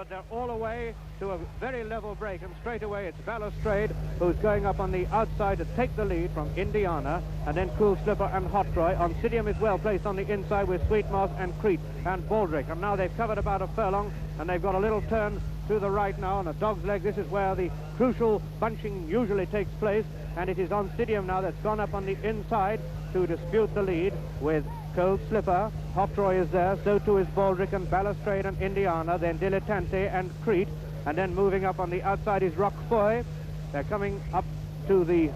but they're all away to a very level break, and straight away it's Balustrade who's going up on the outside to take the lead from Indiana, and then Cool Slipper and Hot Troy. Oncidium is well placed on the inside with Sweet Moss and Crete and Baldric, and now they've covered about a furlong, and they've got a little turn to the right now on a dog's leg. This is where the crucial bunching usually takes place, and it is Oncidium now that's gone up on the inside to dispute the lead with Cold Slipper. Hot Troy is there, so too is Baldric and Balustrade and Indiana, then Dilettante and Crete, and then moving up on the outside is Roquefort. They're coming up to the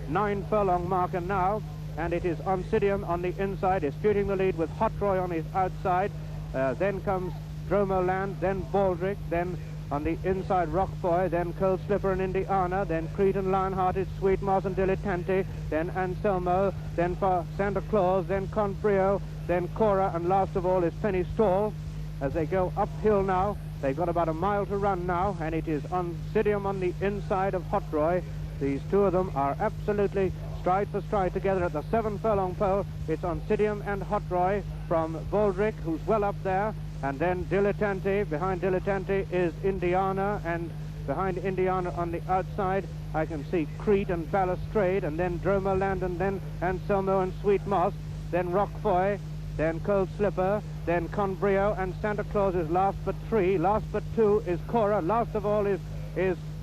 9 furlong marker now, and it is Oncidium on the inside disputing the lead with Hot Troy on his outside. Then comes Dromoland, then Baldric, then on the inside Roquefort, then Cold Slipper and Indiana, then Crete and Lionhearted, Sweet Moss and Dilettante, then Anselmo, then for Santa Claus, then Conbrio, then Cora, and last of all is Penny Stall. As they go uphill now, they've got about a mile to run now, and it is Oncidium on the inside of Hot Troy. These two of them are absolutely stride for stride together at the 7 furlong pole. It's Oncidium and Hot Troy from Baldric, who's well up there, and then Dilettante. Behind Dilettante is Indiana, and behind Indiana on the outside I can see Crete and Balustrade, and then Dromoland, and then Anselmo and Sweet Moss, then Roquefort, then Cold Slipper, then Conbrio, and Santa Claus is last but 3. Last but 2 is Cora. Last of all is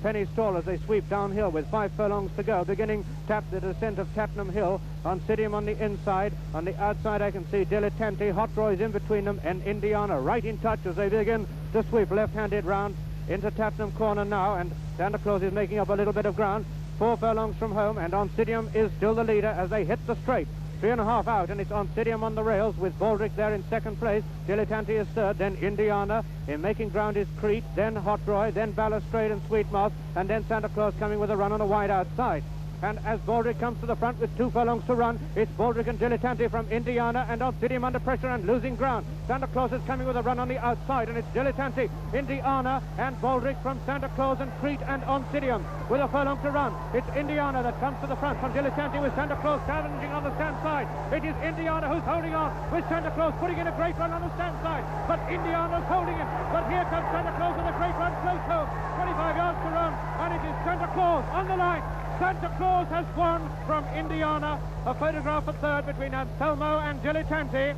Penny Stall as they sweep downhill with 5 furlongs to go, beginning the descent of Tatnam Hill. Oncidium on the inside. On the outside I can see Dilettante. Hot Troy is in between them, and Indiana right in touch as they begin to sweep left-handed round into Tatnam Corner now, and Santa Claus is making up a little bit of ground. 4 furlongs from home, and Oncidium is still the leader as they hit the straight. 3.5 out, and it's Oncidium on the rails with Baldric there in second place. Dilettante is third, then Indiana. In making ground is Crete, then Hot Troy, then Balustrade and Sweet Moss, and then Santa Claus coming with a run on a wide outside. And as Baldric comes to the front with 2 furlongs to run, it's Baldric and Dilettante from Indiana, and Oncidium under pressure and losing ground. Santa Claus is coming with a run on the outside, and it's Dilettante, Indiana, and Baldric from Santa Claus and Crete and Oncidium with a furlong to run. It's Indiana that comes to the front from Dilettante with Santa Claus challenging on the stand side. It is Indiana who's holding on with Santa Claus putting in a great run on the stand side, but Indiana's holding him. But here comes Santa Claus with a great run close home. 25 yards to run, and it is Santa Claus on the line. Santa Claus has won from Indiana. A photograph at third between Anselmo and Dilettante.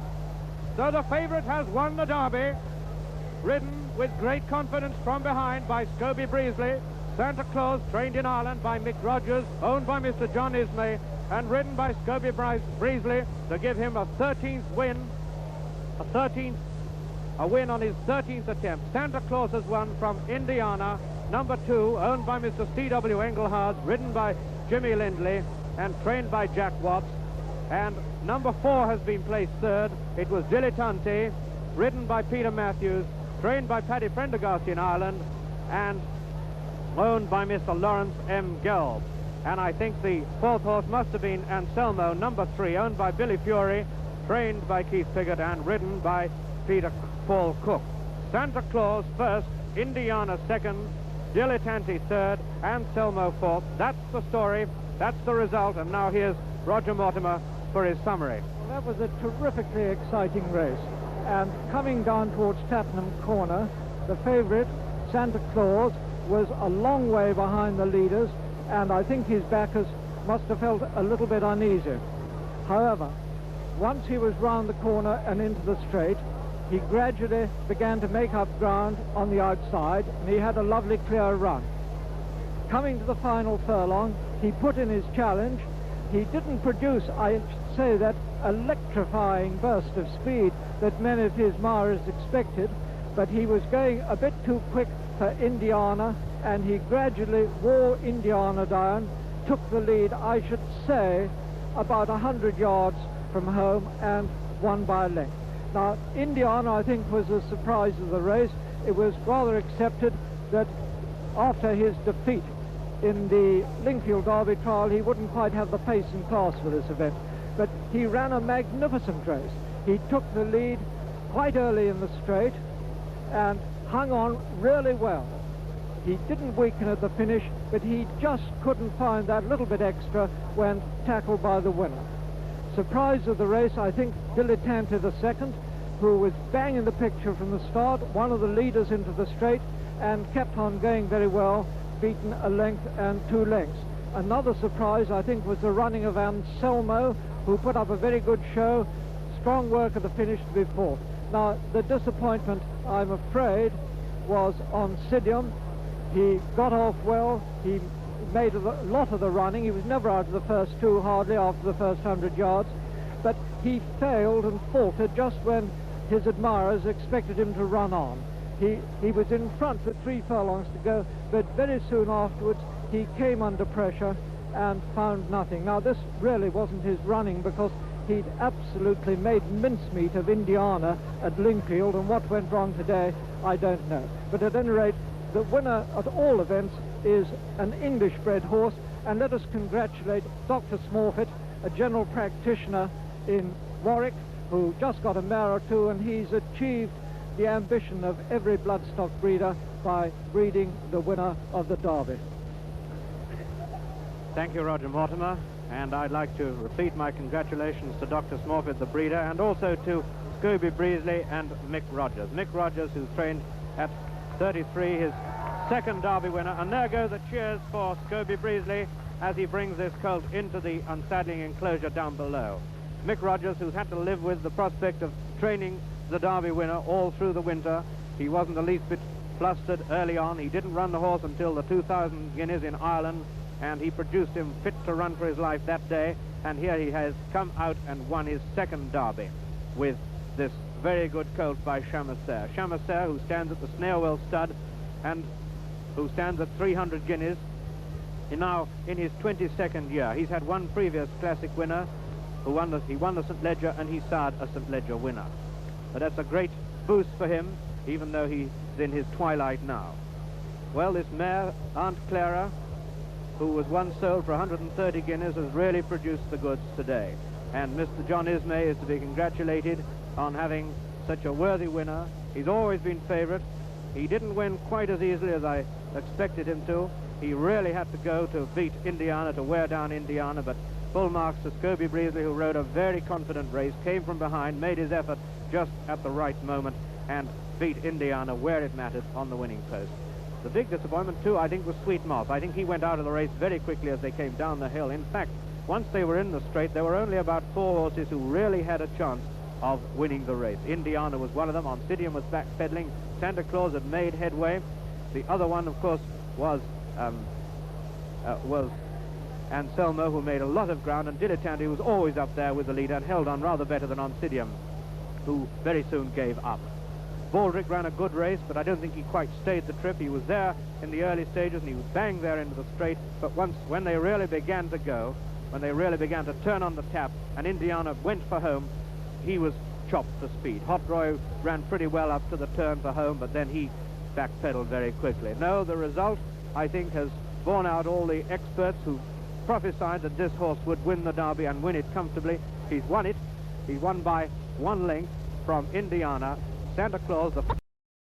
So the favourite has won the Derby, ridden with great confidence from behind by Scobie Breasley. Santa Claus, trained in Ireland by Mick Rogers, owned by Mr. John Ismay, and ridden by Scobie Breasley to give him a 13th win, a win on his 13th attempt. Santa Claus has won from Indiana. Number 2, owned by Mr. C.W. Engelhard, ridden by Jimmy Lindley and trained by Jack Watts. And number 4 has been placed third. It was Dilettante, ridden by Peter Matthews, trained by Paddy Prendergast in Ireland, and owned by Mr. Lawrence M. Gelb. And I think the 4th horse must have been Anselmo, number 3, owned by Billy Fury, trained by Keith Piggott, and ridden by Peter Paul Cook. Santa Claus first, Indiana second, Dilettante third, Anselmo fourth. That's the story, that's the result, and now here's Roger Mortimer for his summary. Well, that was a terrifically exciting race, and coming down towards Tatnam Corner, the favourite, Santa Claus, was a long way behind the leaders, and I think his backers must have felt a little bit uneasy. However, once he was round the corner and into the straight, he gradually began to make up ground on the outside, and he had a lovely clear run. Coming to the final furlong, he put in his challenge. He didn't produce, I should say, that electrifying burst of speed that many of his mirers expected, but he was going a bit too quick for Indiana, and he gradually wore Indiana down, took the lead, I should say, about 100 yards from home, and won by a length. Now, Indiana, I think, was the surprise of the race. It was rather accepted that after his defeat in the Lingfield Derby trial, he wouldn't quite have the pace and class for this event. But he ran a magnificent race. He took the lead quite early in the straight and hung on really well. He didn't weaken at the finish, but he just couldn't find that little bit extra when tackled by the winner. Surprise of the race, I think, Dilettante the second. who was bang in the picture from the start, one of the leaders into the straight, and kept on going very well, beaten a length and 2 lengths. Another surprise, I think, was the running of Anselmo, who put up a very good show. Strong work at the finish to be fourth. Now, the disappointment, I'm afraid, was on Sidium. He got off well. He made a lot of the running. He was never out of the first 2, hardly, after the first 100 yards. But he failed and faltered just when his admirers expected him to run on. He was in front with 3 furlongs to go, but very soon afterwards he came under pressure and found nothing. Now, this really wasn't his running, because he'd absolutely made mincemeat of Indiana at Lingfield, and what went wrong today, I don't know. But at any rate, the winner at all events is an English-bred horse, and let us congratulate Dr. Smallfit, a general practitioner in Warwick, who just got a mare or 2, and he's achieved the ambition of every bloodstock breeder by breeding the winner of the Derby. Thank you, Roger Mortimer, and I'd like to repeat my congratulations to Dr. Smallfit, the breeder, and also to Scooby Breesley and Mick Rogers. Mick Rogers, who's trained at 33, his second Derby winner, and there go the cheers for Scooby Breesley as he brings this colt into the unsaddling enclosure down below. Mick Rogers, who's had to live with the prospect of training the Derby winner all through the winter. He wasn't the least bit flustered early on. He didn't run the horse until the 2,000 guineas in Ireland, and he produced him fit to run for his life that day, and here he has come out and won his second Derby with this very good colt by Chamasser. Chamasser, who stands at the Snailwell stud and who stands at 300 guineas, now in his 22nd year. He's had one previous classic winner, he won the St. Leger, and he sired a St. Leger winner. But that's a great boost for him, even though he's in his twilight now. Well, this mare, Aunt Clara, who was once sold for 130 guineas, has really produced the goods today. And Mr. John Ismay is to be congratulated on having such a worthy winner. He's always been favourite. He didn't win quite as easily as I expected him to. He really had to go to beat Indiana, to wear down Indiana, but full marks to Scooby Breesley, who rode a very confident race, came from behind, made his effort just at the right moment, and beat Indiana where it mattered on the winning post. The big disappointment, too, I think, was Sweet Moth. I think he went out of the race very quickly as they came down the hill. In fact, once they were in the straight, there were only about 4 horses who really had a chance of winning the race. Indiana was one of them. Oncidium was backpedaling. Santa Claus had made headway. The other one, of course, was Anselmo, who made a lot of ground, and Dilettante was always up there with the leader and held on rather better than Oncidium, who very soon gave up. Baldrick ran a good race, but I don't think he quite stayed the trip. He was there in the early stages, and he was bang there into the straight, but when they really began to go, when they really began to turn on the tap, and Indiana went for home, he was chopped for speed. Hot Roy ran pretty well up to the turn for home, but then he backpedaled very quickly. No, the result, I think, has borne out all the experts who prophesied that this horse would win the Derby and win it comfortably. He's won it. He's won by 1 length from Indiana. Santa Claus, the